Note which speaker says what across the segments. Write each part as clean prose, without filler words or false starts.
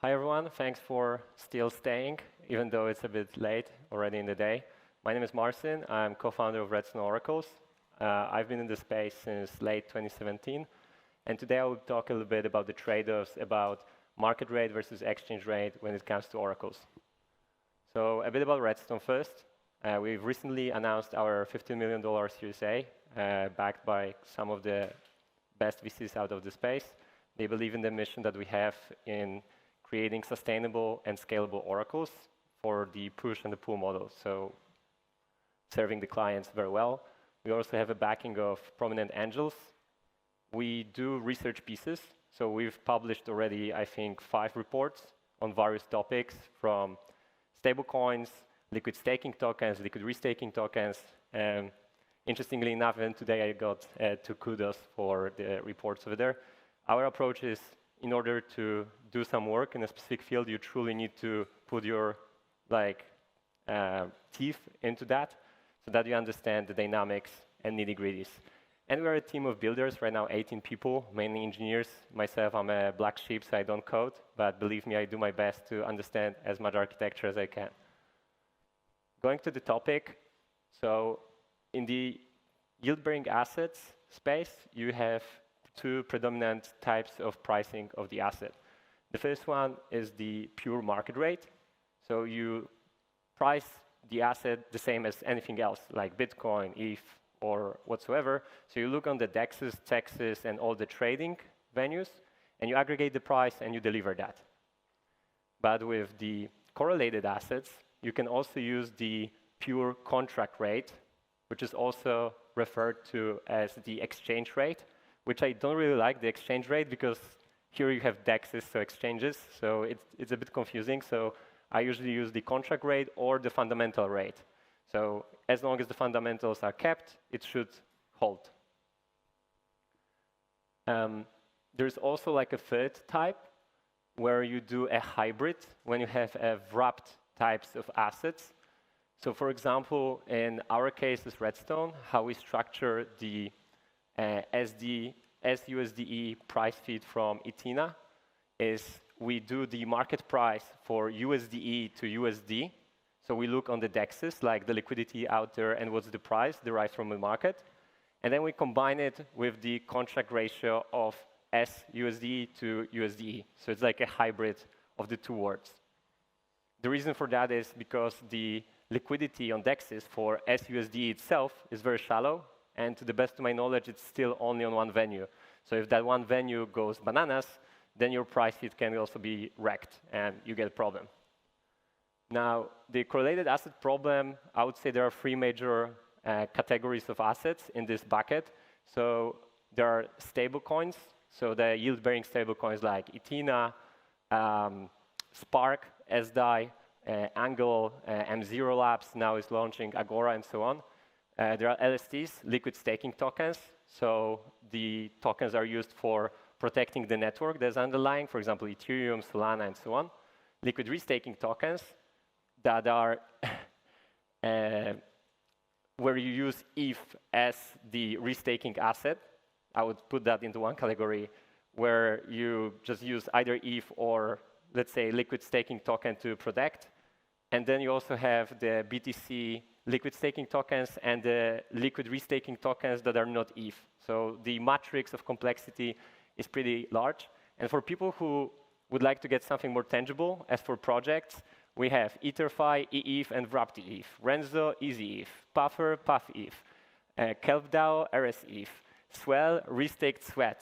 Speaker 1: Hi everyone, thanks for still staying, even though it's a bit late already in the day. My name is Marcin, I'm co-founder of RedStone Oracles. I've been in the space since late 2017, and today I will talk a little bit about the trade-offs about market rate versus exchange rate when it comes to oracles. So a bit about RedStone first. We've recently announced our $15 million Series A, backed by some of the best VCs out of the space. They believe in the mission that we have in creating sustainable and scalable oracles for the push and the pull model, so serving the clients very well. We also have a backing of prominent angels. We do research pieces, so we've published already, I think, 5 reports on various topics from stablecoins, liquid staking tokens, liquid restaking tokens. Interestingly enough, even today I got 2 kudos for the reports over there. Our approach is, in order to do some work in a specific field, you truly need to put your teeth into that, so that you understand the dynamics and nitty-gritties. And we're a team of builders, right now 18 people, mainly engineers. Myself, I'm a black sheep, so I don't code, but believe me, I do my best to understand as much architecture as I can. Going to the topic, so in the yield-bearing assets space, you have 2 predominant types of pricing of the asset. The first one is the pure market rate. So you price the asset the same as anything else, like Bitcoin, ETH, or whatsoever. So you look on the DEXs, TEXs, and all the trading venues, and you aggregate the price and you deliver that. But with the correlated assets, you can also use the pure contract rate, which is also referred to as the exchange rate, which I don't really like, the exchange rate, because here you have DEXs, so exchanges, so it's a bit confusing. So I usually use the contract rate or the fundamental rate. So as long as the fundamentals are kept, it should hold. There's also like a third type, where you do a hybrid when you have wrapped types of assets. So for example, in our case as RedStone, how we structure the SUSDE price feed from Ethena is we do the market price for USDE to USD. So we look on the DEXs, like the liquidity out there and what's the price derived from the market. And then we combine it with the contract ratio of SUSDE to USDE. So it's like a hybrid of the 2 words. The reason for that is because the liquidity on DEXs for SUSDE itself is very shallow. And to the best of my knowledge, it's still only on one venue. So if that one venue goes bananas, then your price feed can also be wrecked, and you get a problem. Now, the correlated asset problem, I would say there are 3 major categories of assets in this bucket. So there are stablecoins, so the yield-bearing stablecoins like Ethena, Spark, SDAI, Angle, M0 Labs now is launching Agora, and so on. There are LSTs, liquid staking tokens. So the tokens are used for protecting the network that's underlying, for example, Ethereum, Solana, and so on. Liquid restaking tokens that are where you use ETH as the restaking asset. I would put that into one category, where you just use either ETH or, let's say, liquid staking token to protect. And then you also have the BTC liquid staking tokens and the liquid restaking tokens that are not ETH. So the matrix of complexity is pretty large. And for people who would like to get something more tangible, as for projects, we have EtherFi, EETH, and Wrapped ETH, Renzo, Easy ETH, Puffer, Puff ETH, KelpDAO, RSETH, Swell, Restaked Sweat.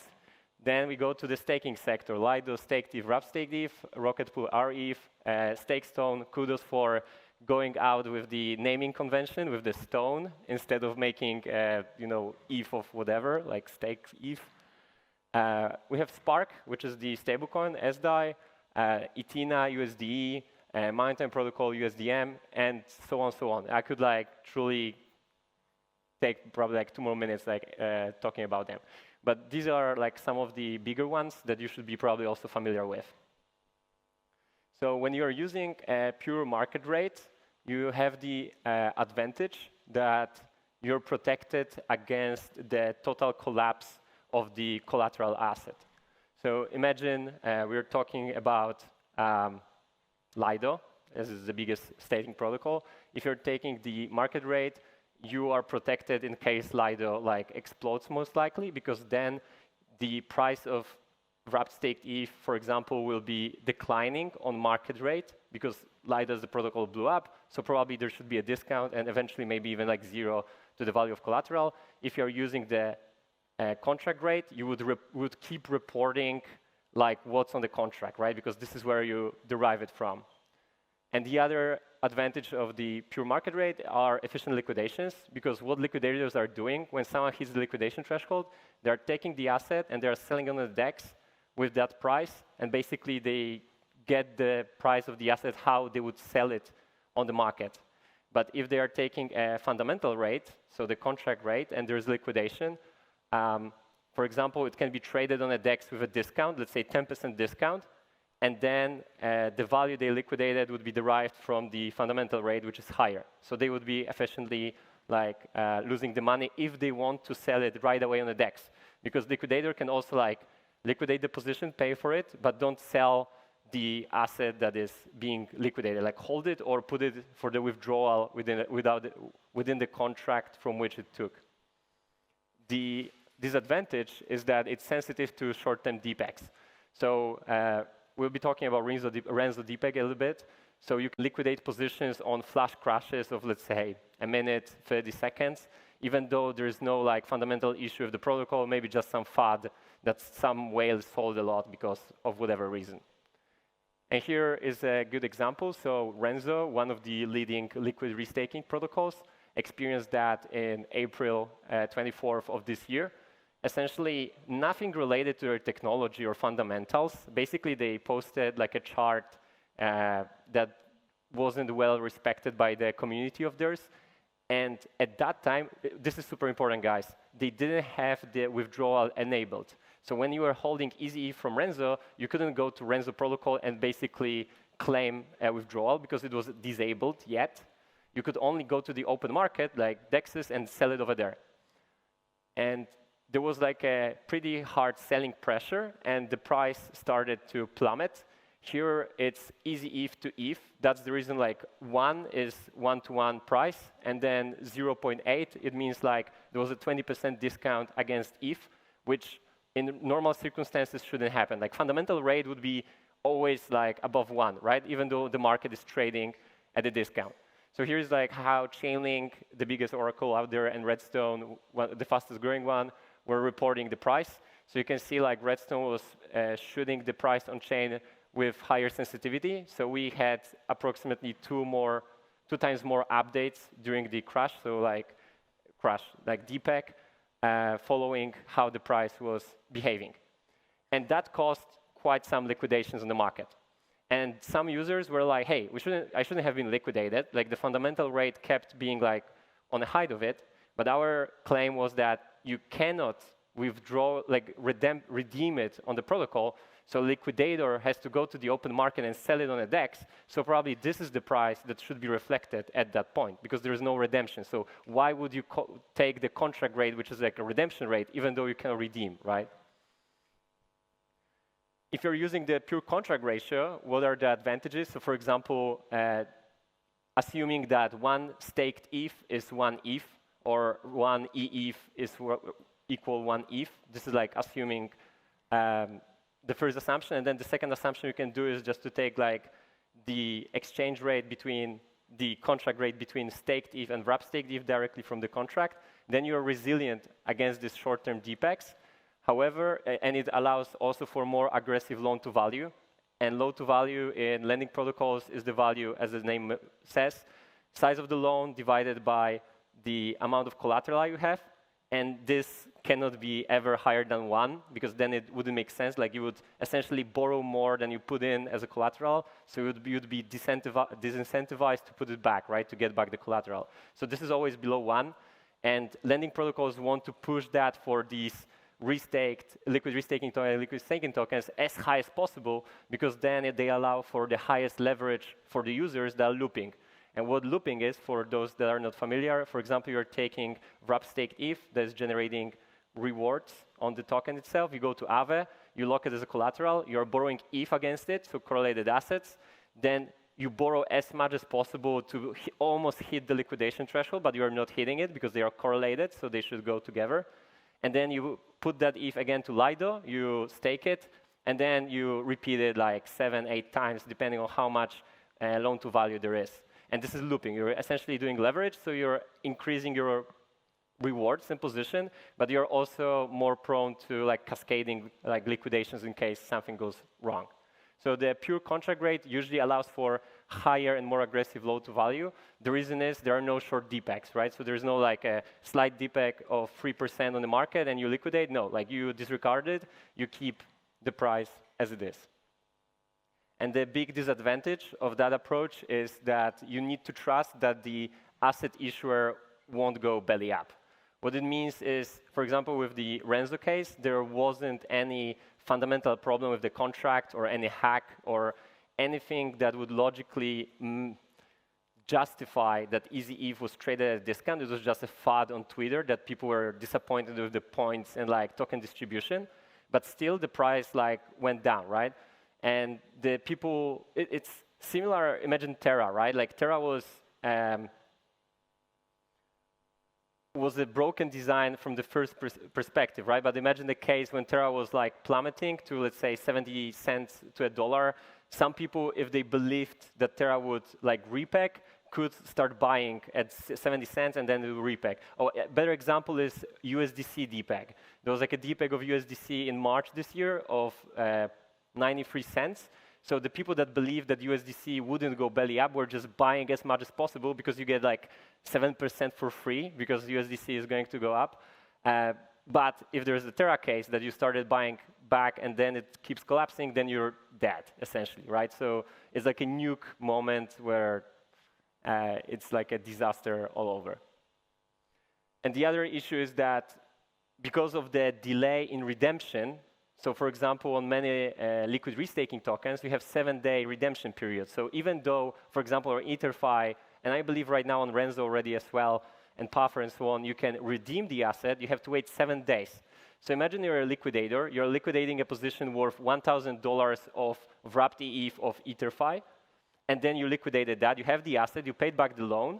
Speaker 1: Then we go to the staking sector, Lido, Staked ETH, Wrapped Staked ETH, Rocket Pool, RETH, Stakestone, kudos for going out with the naming convention with the stone instead of making ETH of whatever, like stake ETH. We have Spark, which is the stablecoin, SDAI, Ethena, USDE, Maritime Protocol, USDM, and so on, so on. I could truly take probably 2 more minutes talking about them. But these are some of the bigger ones that you should be probably also familiar with. So when you're using a pure market rate, you have the advantage that you're protected against the total collapse of the collateral asset. So imagine we're talking about Lido, as is the biggest staking protocol. If you're taking the market rate, you are protected in case Lido like explodes most likely, because then the price of wrapped staked ETH, for example, will be declining on market rate because Lido as the protocol blew up. So probably there should be a discount and eventually maybe even like 0 to the value of collateral. If you're using the contract rate, you would keep reporting like what's on the contract, right? Because this is where you derive it from. And the other advantage of the pure market rate are efficient liquidations, because what liquidators are doing when someone hits the liquidation threshold, they're taking the asset and they're selling on the DEX with that price, and basically they get the price of the asset how they would sell it on the market. But if they are taking a fundamental rate, so the contract rate, and there's liquidation, for example, it can be traded on a DEX with a discount, let's say 10% discount, and then the value they liquidated would be derived from the fundamental rate, which is higher. So they would be efficiently like losing the money if they want to sell it right away on the DEX, because liquidator can also like liquidate the position, pay for it, but don't sell the asset that is being liquidated, like hold it or put it for the withdrawal within the contract from which it took. The disadvantage is that it's sensitive to short-term DPEGs. So we'll be talking about Renzo DPEG a little bit. So you can liquidate positions on flash crashes of, let's say, a minute, 30 seconds, even though there is no like fundamental issue of the protocol, maybe just some FUD that some whale sold a lot because of whatever reason. And here is a good example. So Renzo, one of the leading liquid restaking protocols, experienced that in April 24th of this year. Essentially, nothing related to their technology or fundamentals. Basically, they posted like a chart that wasn't well respected by the community of theirs. And at that time, this is super important, guys, they didn't have the withdrawal enabled. So when you were holding Easy from Renzo, you couldn't go to Renzo protocol and basically claim a withdrawal because it was disabled yet. You could only go to the open market, like DEXs, and sell it over there. And there was like a pretty hard selling pressure, and the price started to plummet. Here, it's easy ETH to ETH. That's the reason like 1 is 1-to-1 price, and then 0.8, it means like there was a 20% discount against ETH, which in normal circumstances shouldn't happen. Like fundamental rate would be always like above 1, right? Even though the market is trading at a discount. So here's like how Chainlink, the biggest oracle out there, and RedStone, the fastest growing one, were reporting the price. So you can see like RedStone was shooting the price on chain with higher sensitivity. So we had approximately two times more updates during the crash. So like DPEG, following how the price was behaving. And that caused quite some liquidations in the market. And some users were like, hey, I shouldn't have been liquidated. Like the fundamental rate kept being like on the height of it. But our claim was that you cannot withdraw, like redeem it on the protocol. So liquidator has to go to the open market and sell it on a DEX. So probably this is the price that should be reflected at that point, because there is no redemption. So why would you take the contract rate, which is like a redemption rate, even though you can redeem, right? If you're using the pure contract ratio, what are the advantages? So for example, assuming that one staked ETH is 1 ETH, or 1 ETH is equal 1 ETH. This is like assuming the first assumption, and then the second assumption you can do is just to take like the exchange rate between the contract rate between staked ETH and wrapped staked ETH directly from the contract. Then you're resilient against these short-term DPEGs. However, and it allows also for more aggressive loan-to-value. And loan-to-value in lending protocols is the value, as the name says, size of the loan divided by the amount of collateral you have. And this cannot be ever higher than 1, because then it wouldn't make sense. Like you would essentially borrow more than you put in as a collateral. So you'd be disincentivized to put it back, right, to get back the collateral. So this is always below 1. And lending protocols want to push that for these liquid restaking tokens, liquid staking tokens as high as possible, because then they allow for the highest leverage for the users that are looping. And what looping is, for those that are not familiar, for example, you're taking wrapped staked ETH that is generating rewards on the token itself. You go to Aave, you lock it as a collateral, you're borrowing ETH against it, so correlated assets. Then you borrow as much as possible to almost hit the liquidation threshold, but you're not hitting it because they are correlated, so they should go together. And then you put that ETH again to Lido, you stake it, and then you repeat it like 7, 8 times, depending on how much loan to value there is. And this is looping. You're essentially doing leverage, so you're increasing your rewards and position, but you're also more prone to like cascading like liquidations in case something goes wrong. So the pure contract rate usually allows for higher and more aggressive loan to value. The reason is there are no short DPEGs, right? So there's no like a slight DPEG of 3% on the market and you liquidate. No, like you disregard it, you keep the price as it is. And the big disadvantage of that approach is that you need to trust that the asset issuer won't go belly up. What it means is, for example, with the Renzo case, there wasn't any fundamental problem with the contract or any hack or anything that would logically justify that EasyETH was traded at a discount. It was just a fad on Twitter that people were disappointed with the points and like token distribution. But still, the price like went down, right? And the people, it's similar. Imagine Terra, right? Like Terra was a broken design from the first perspective, right? But imagine the case when Terra was like plummeting to, let's say, 70 cents to $1. Some people, if they believed that Terra would like repeg, could start buying at 70 cents and then it would repeg. Oh, a better example is USDC DPEG. There was like a DPEG of USDC in March this year of 93 cents. So the people that believed that USDC wouldn't go belly up were just buying as much as possible because you get like 7% for free because USDC is going to go up. But if there's a Terra case that you started buying back and then it keeps collapsing, then you're dead, essentially, right? So it's like a nuke moment where it's like a disaster all over. And the other issue is that because of the delay in redemption, so for example, on many liquid restaking tokens, we have 7-day redemption period. So even though, for example, on EtherFi, and I believe right now on Renzo already as well, and Puffer and so on, you can redeem the asset, you have to wait 7 days. So imagine you're a liquidator, you're liquidating a position worth $1,000 of wrapped ETH of EtherFi, and then you liquidated that, you have the asset, you paid back the loan,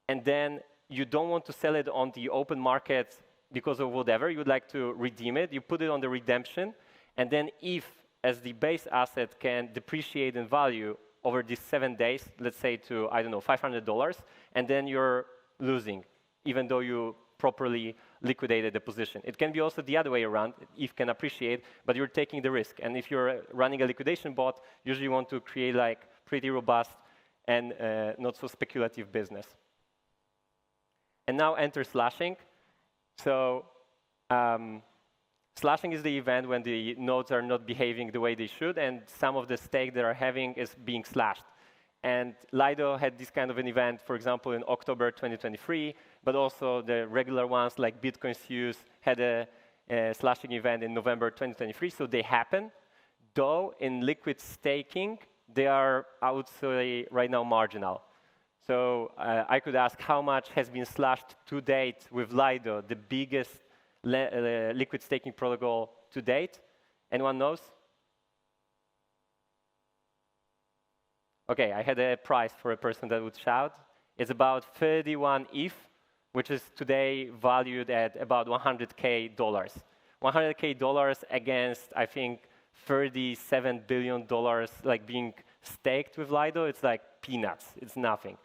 Speaker 1: and then you don't want to sell it on the open market because of whatever, you would like to redeem it, you put it on the redemption, and then if, as the base asset can depreciate in value over these 7 days, let's say to, I don't know, $500, and then you're losing, even though you properly liquidated the position. It can be also the other way around, ETH can appreciate, but you're taking the risk. And if you're running a liquidation bot, usually you want to create like pretty robust and not so speculative business. And now enter slashing. So slashing is the event when the nodes are not behaving the way they should, and some of the stake they are having is being slashed. And Lido had this kind of an event, for example, in October 2023, but also the regular ones like Bitcoin Suisse had a slashing event in November 2023, so they happen. Though in liquid staking, they are, I would say, right now marginal. So I could ask how much has been slashed to date with Lido, the biggest liquid staking protocol to date. Anyone knows? Okay, I had a prize for a person that would shout. It's about 31 ETH, which is today valued at about $100K. $100K against, I think, $37 billion like being staked with Lido. It's like peanuts, it's nothing.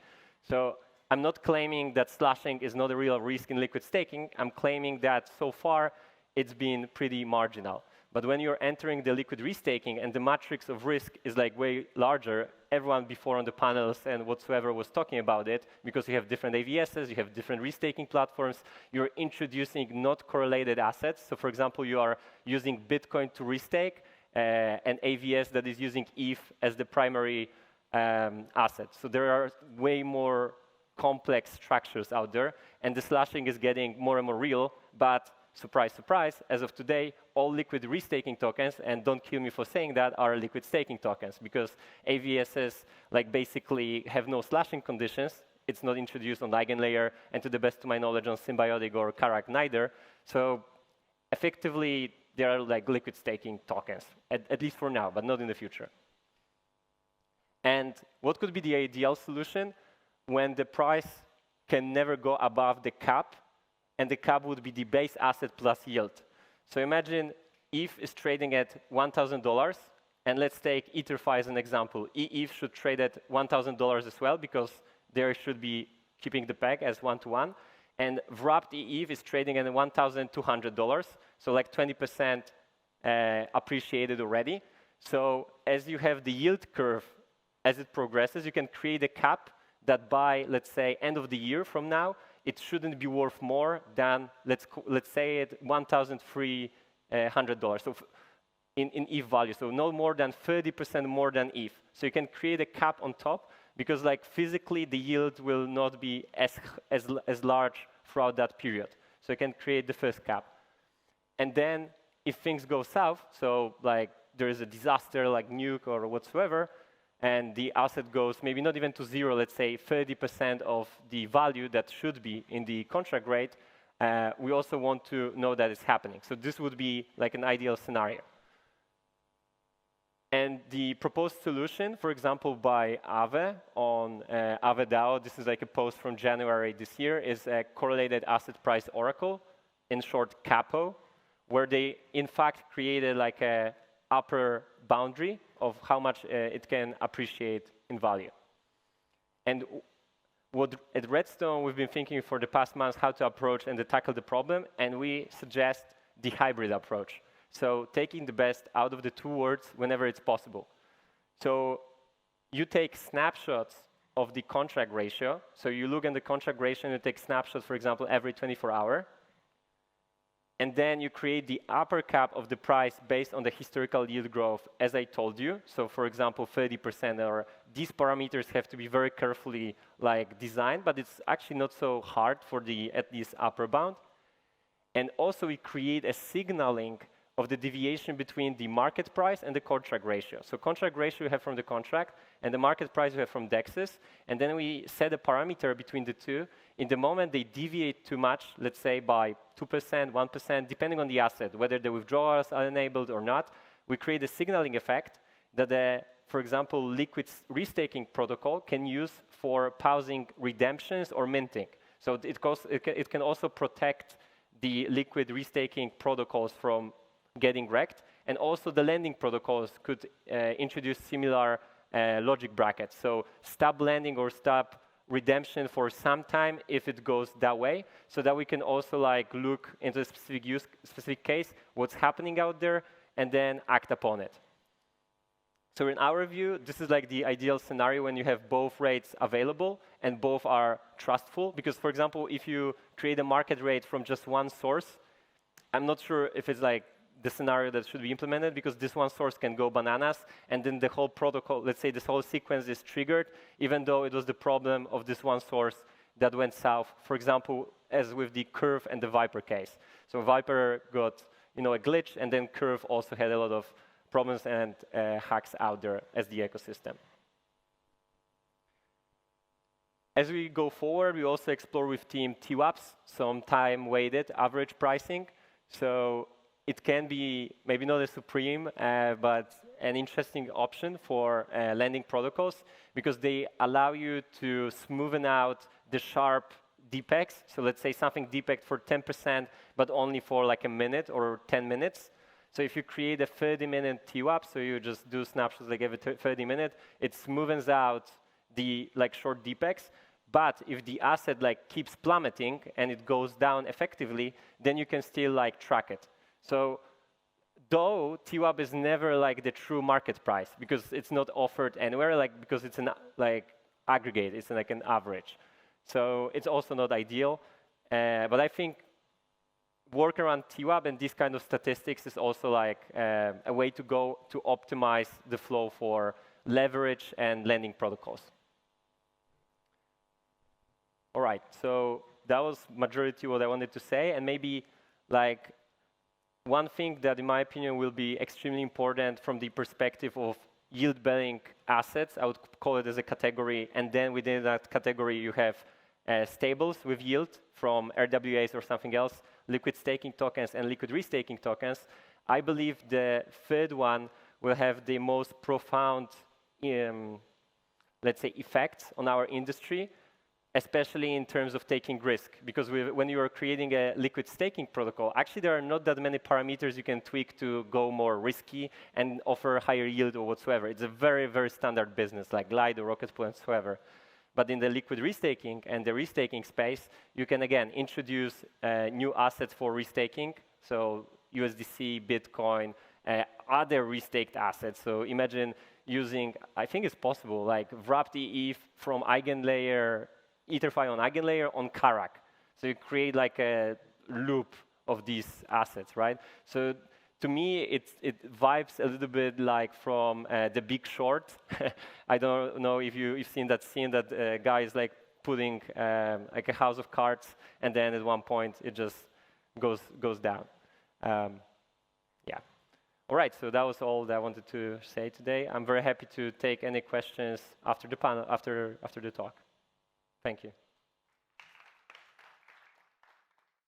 Speaker 1: So I'm not claiming that slashing is not a real risk in liquid staking. I'm claiming that so far it's been pretty marginal. But when you're entering the liquid restaking and the matrix of risk is like way larger, everyone before on the panels and whatsoever was talking about it, because you have different AVSs, you have different restaking platforms, you're introducing not correlated assets. So for example, you are using Bitcoin to restake an AVS that is using ETH as the primary asset. So there are way more complex structures out there, and the slashing is getting more and more real, but surprise, surprise, as of today, all liquid restaking tokens, and don't kill me for saying that, are liquid staking tokens, because AVSs like basically have no slashing conditions. It's not introduced on EigenLayer, and to the best of my knowledge on Symbiotic or Karak neither. So effectively, they are like liquid staking tokens, at least for now, but not in the future. And what could be the ideal solution when the price can never go above the cap, and the cap would be the base asset plus yield? So imagine ETH is trading at $1,000, and let's take EtherFi as an example. ETH should trade at $1,000 as well, because there should be keeping the peg as 1-to-1. And wrapped ETH is trading at $1,200, so like 20% appreciated already. So as you have the yield curve, as it progresses, you can create a cap that by, let's say, end of the year from now, it shouldn't be worth more than, let's say, at $1,300. So in ETH value, so no more than 30% more than ETH. So you can create a cap on top, because like physically the yield will not be as large throughout that period. So you can create the first cap. And then if things go south, so like there is a disaster like nuke or whatsoever, and the asset goes maybe not even to zero, let's say 30% of the value that should be in the contract rate, we also want to know that it's happening. So this would be like an ideal scenario. And the proposed solution, for example, by Aave on Aave DAO, this is like a post from January this year, is a correlated asset price oracle, in short CAPO, where they in fact created like a upper boundary of how much it can appreciate in value. And what at RedStone we've been thinking for the past months how to approach and to tackle the problem, and we suggest the hybrid approach. So taking the best out of the two worlds whenever it's possible. So you take snapshots of the contract ratio. So you look at the contract ratio and you take snapshots, for example, every 24 hours. And then you create the upper cap of the price based on the historical yield growth, as I told you. So for example, 30%, or these parameters have to be very carefully like designed, but it's actually not so hard for the at least upper bound. And also we create a signaling of the deviation between the market price and the contract ratio. So contract ratio you have from the contract, and the market price you have from DEXs. And then we set a parameter between the two. In the moment they deviate too much, let's say by 2%, 1%, depending on the asset, whether the withdrawals are enabled or not, we create a signaling effect that the, for example, liquid restaking protocol can use for pausing redemptions or minting. So it can also protect the liquid restaking protocols from getting wrecked, and also the lending protocols could introduce similar logic brackets. So stop lending or stop redemption for some time if it goes that way, so that we can also like look into a specific case, what's happening out there, and then act upon it. So in our view, this is like the ideal scenario when you have both rates available and both are trustful. Because for example, if you create a market rate from just one source, I'm not sure if it's like the scenario that should be implemented, because this one source can go bananas, and then the whole protocol, let's say this whole sequence is triggered, even though it was the problem of this one source that went south. For example, as with the Curve and the Viper case. So Viper got a glitch, and then Curve also had a lot of problems and hacks out there as the ecosystem. As we go forward, we also explore with team TWAPs, some time-weighted average pricing. So it can be maybe not a supreme, but an interesting option for lending protocols, because they allow you to smoothen out the sharp depegs. So let's say something depegged for 10%, but only for like a minute or 10 minutes. So if you create a 30-minute TWAP, so you just do snapshots like every 30 minutes, it smoothens out the like short depegs. But if the asset like keeps plummeting and it goes down effectively, then you can still like track it. So though TWAP is never like the true market price, because it's not offered anywhere, like because it's an like aggregate, it's like an average. So it's also not ideal. But I think work around TWAP and these kind of statistics is also like a way to go to optimize the flow for leverage and lending protocols. All right, so that was majority what I wanted to say, and maybe like one thing that, in my opinion, will be extremely important from the perspective of yield-bearing assets, I would call it as a category, and then within that category you have stables with yield from RWAs or something else, liquid staking tokens and liquid restaking tokens. I believe the third one will have the most profound, let's say, effect on our industry, especially in terms of taking risk. Because when you are creating a liquid staking protocol, actually there are not that many parameters you can tweak to go more risky and offer higher yield or whatsoever. It's a very, very standard business, like Glide or Rocket Pool and whatsoever. But in the liquid restaking and the restaking space, you can, again, introduce new assets for restaking. So USDC, Bitcoin, other restaked assets. So imagine using, I think it's possible, like wrapped ETH from eigenlayer, EtherFi on eigenlayer on Karak. So you create like a loop of these assets, right? So to me, it vibes a little bit like from The Big Short. I don't know if you've seen that scene that guy is like putting like a house of cards, and then at one point it just goes down. Yeah. All right, so that was all that I wanted to say today. I'm very happy to take any questions after the panel, after the talk. Thank you.